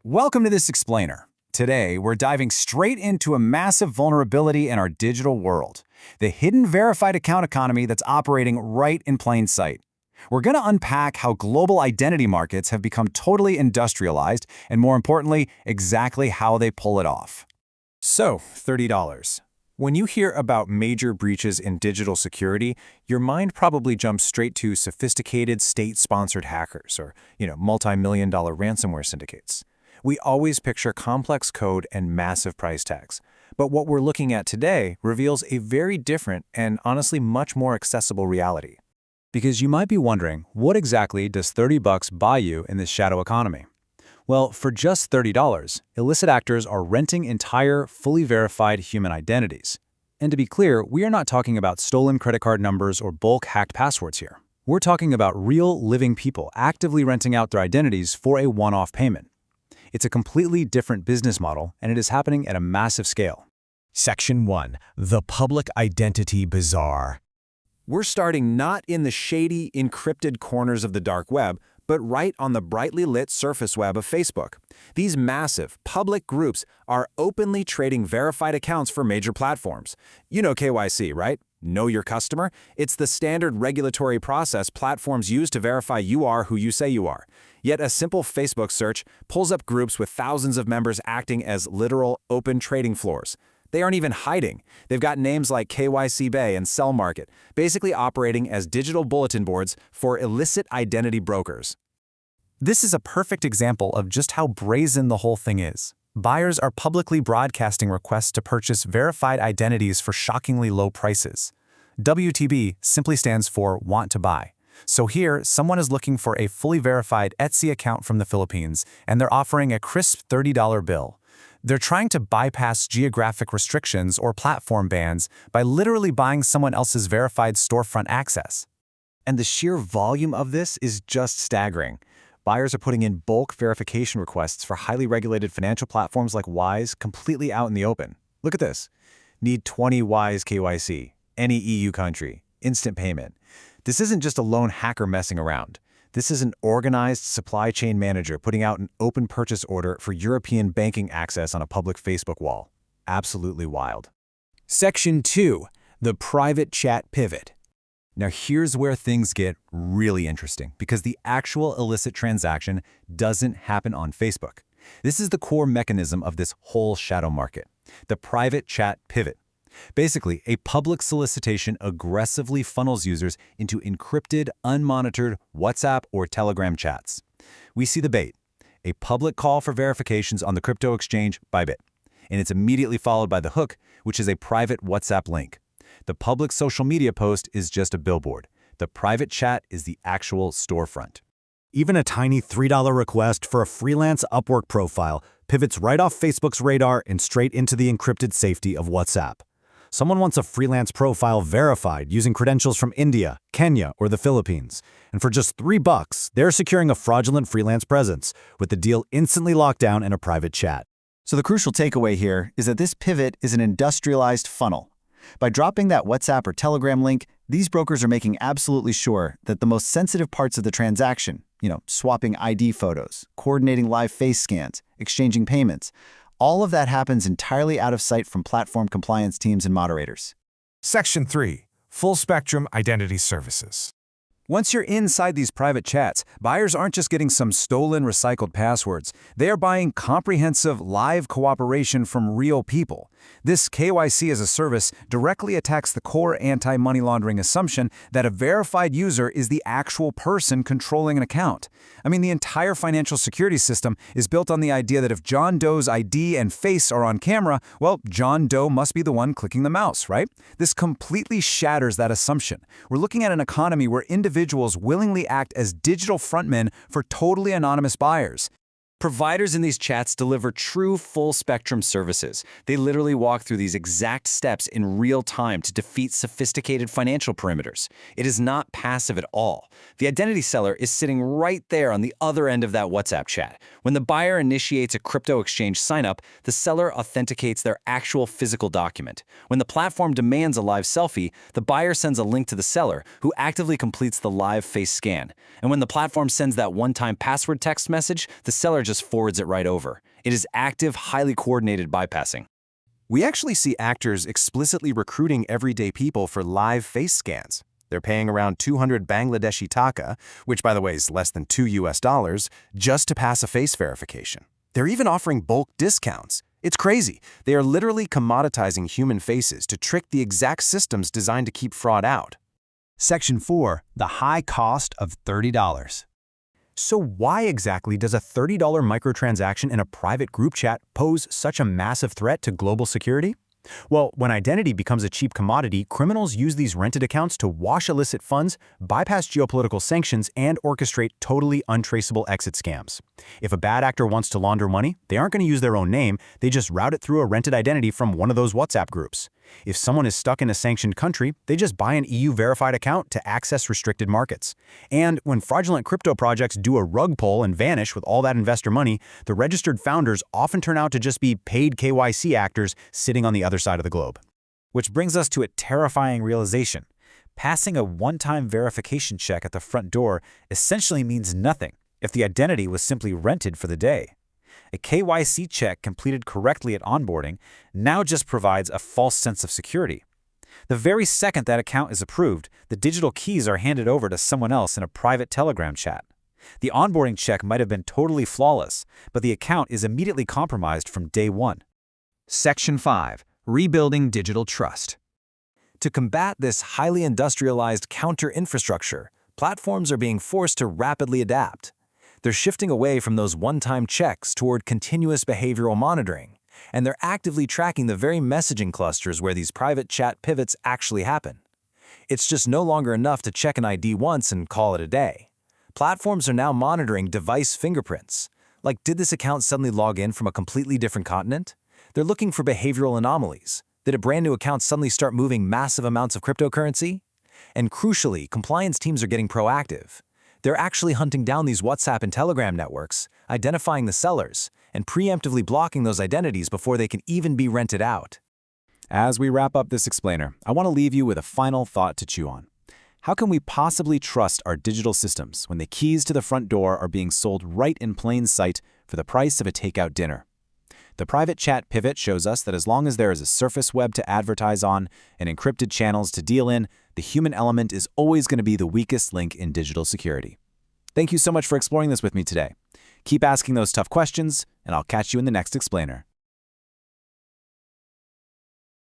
Welcome to this explainer. Today, we're diving straight into a massive vulnerability in our digital world, the hidden verified account economy that's operating right in plain sight. We're going to unpack how global identity markets have become totally industrialized, and more importantly, exactly how they pull it off. So, $30. When you hear about major breaches in digital security, your mind probably jumps straight to sophisticated state-sponsored hackers or, multi-million-dollar ransomware syndicates. We always picture complex code and massive price tags. But what we're looking at today reveals a very different and honestly much more accessible reality. Because you might be wondering, what exactly does $30 buy you in this shadow economy? Well, for just $30, illicit actors are renting entire, fully verified human identities. And to be clear, we are not talking about stolen credit card numbers or bulk hacked passwords here. We're talking about real, living people actively renting out their identities for a one-off payment. It's a completely different business model, and it is happening at a massive scale. Section 1. The Public Identity Bazaar. We're starting not in the shady, encrypted corners of the dark web, but right on the brightly lit surface web of Facebook. These massive, public groups are openly trading verified accounts for major platforms. You know KYC, right? Know your customer? It's the standard regulatory process platforms use to verify you are who you say you are. Yet a simple Facebook search pulls up groups with thousands of members acting as literal open trading floors. They aren't even hiding. They've got names like KYC Bay and Cell Market, basically operating as digital bulletin boards for illicit identity brokers. This is a perfect example of just how brazen the whole thing is. Buyers are publicly broadcasting requests to purchase verified identities for shockingly low prices. WTB simply stands for want to buy. So here, someone is looking for a fully verified Etsy account from the Philippines, and they're offering a crisp $30 bill. They're trying to bypass geographic restrictions or platform bans by literally buying someone else's verified storefront access. And the sheer volume of this is just staggering. Buyers are putting in bulk verification requests for highly regulated financial platforms like Wise completely out in the open. Look at this. Need 20 Wise KYC, any EU country, instant payment. This isn't just a lone hacker messing around. This is an organized supply chain manager putting out an open purchase order for European banking access on a public Facebook wall. Absolutely wild. Section 2. The Private Chat Pivot. Now here's where things get really interesting, because the actual illicit transaction doesn't happen on Facebook. This is the core mechanism of this whole shadow market, the private chat pivot. Basically, a public solicitation aggressively funnels users into encrypted, unmonitored WhatsApp or Telegram chats. We see the bait, a public call for verifications on the crypto exchange Bybit, and it's immediately followed by the hook, which is a private WhatsApp link. The public social media post is just a billboard. The private chat is the actual storefront. Even a tiny $3 request for a freelance Upwork profile pivots right off Facebook's radar and straight into the encrypted safety of WhatsApp. Someone wants a freelance profile verified using credentials from India, Kenya, or the Philippines. And for just $3, they're securing a fraudulent freelance presence, with the deal instantly locked down in a private chat. So the crucial takeaway here is that this pivot is an industrialized funnel. By dropping that WhatsApp or Telegram link, these brokers are making absolutely sure that the most sensitive parts of the transaction, swapping ID photos, coordinating live face scans, exchanging payments, all of that happens entirely out of sight from platform compliance teams and moderators. Section 3. Full-spectrum identity services. Once you're inside these private chats, buyers aren't just getting some stolen, recycled passwords. They are buying comprehensive, live cooperation from real people. This KYC as a service directly attacks the core anti-money laundering assumption that a verified user is the actual person controlling an account. I mean, the entire financial security system is built on the idea that if John Doe's ID and face are on camera, well, John Doe must be the one clicking the mouse, right? This completely shatters that assumption. We're looking at an economy where individuals willingly act as digital frontmen for totally anonymous buyers. Providers in these chats deliver true full-spectrum services. They literally walk through these exact steps in real time to defeat sophisticated financial perimeters. It is not passive at all. The identity seller is sitting right there on the other end of that WhatsApp chat. When the buyer initiates a crypto exchange sign-up, the seller authenticates their actual physical document. When the platform demands a live selfie, the buyer sends a link to the seller, who actively completes the live face scan. And when the platform sends that one-time password text message, the seller just just forwards it right over. It is active, highly coordinated bypassing. We actually see actors explicitly recruiting everyday people for live face scans. They're paying around 200 Bangladeshi taka, which by the way is less than $2, just to pass a face verification. They're even offering bulk discounts. It's crazy. They are literally commoditizing human faces to trick the exact systems designed to keep fraud out. Section 4. The high cost of $30. So why exactly does a $30 microtransaction in a private group chat pose such a massive threat to global security? Well, when identity becomes a cheap commodity, criminals use these rented accounts to wash illicit funds, bypass geopolitical sanctions, and orchestrate totally untraceable exit scams. If a bad actor wants to launder money, they aren't going to use their own name, they just route it through a rented identity from one of those WhatsApp groups. If someone is stuck in a sanctioned country, they just buy an EU-verified account to access restricted markets. And when fraudulent crypto projects do a rug pull and vanish with all that investor money, the registered founders often turn out to just be paid KYC actors sitting on the other side of the globe. Which brings us to a terrifying realization. Passing a one-time verification check at the front door essentially means nothing if the identity was simply rented for the day. A KYC check completed correctly at onboarding now just provides a false sense of security. The very second that account is approved, the digital keys are handed over to someone else in a private Telegram chat. The onboarding check might have been totally flawless, but the account is immediately compromised from day one. Section 5. Rebuilding digital trust. To combat this highly industrialized counter-infrastructure, platforms are being forced to rapidly adapt. They're shifting away from those one-time checks toward continuous behavioral monitoring, and they're actively tracking the very messaging clusters where these private chat pivots actually happen. It's just no longer enough to check an ID once and call it a day. Platforms are now monitoring device fingerprints. Like, did this account suddenly log in from a completely different continent? They're looking for behavioral anomalies. Did a brand new account suddenly start moving massive amounts of cryptocurrency? And crucially, compliance teams are getting proactive. They're actually hunting down these WhatsApp and Telegram networks, identifying the sellers, and preemptively blocking those identities before they can even be rented out. As we wrap up this explainer, I want to leave you with a final thought to chew on. How can we possibly trust our digital systems when the keys to the front door are being sold right in plain sight for the price of a takeout dinner? The private chat pivot shows us that as long as there is a surface web to advertise on and encrypted channels to deal in, the human element is always going to be the weakest link in digital security. Thank you so much for exploring this with me today. Keep asking those tough questions, and I'll catch you in the next explainer.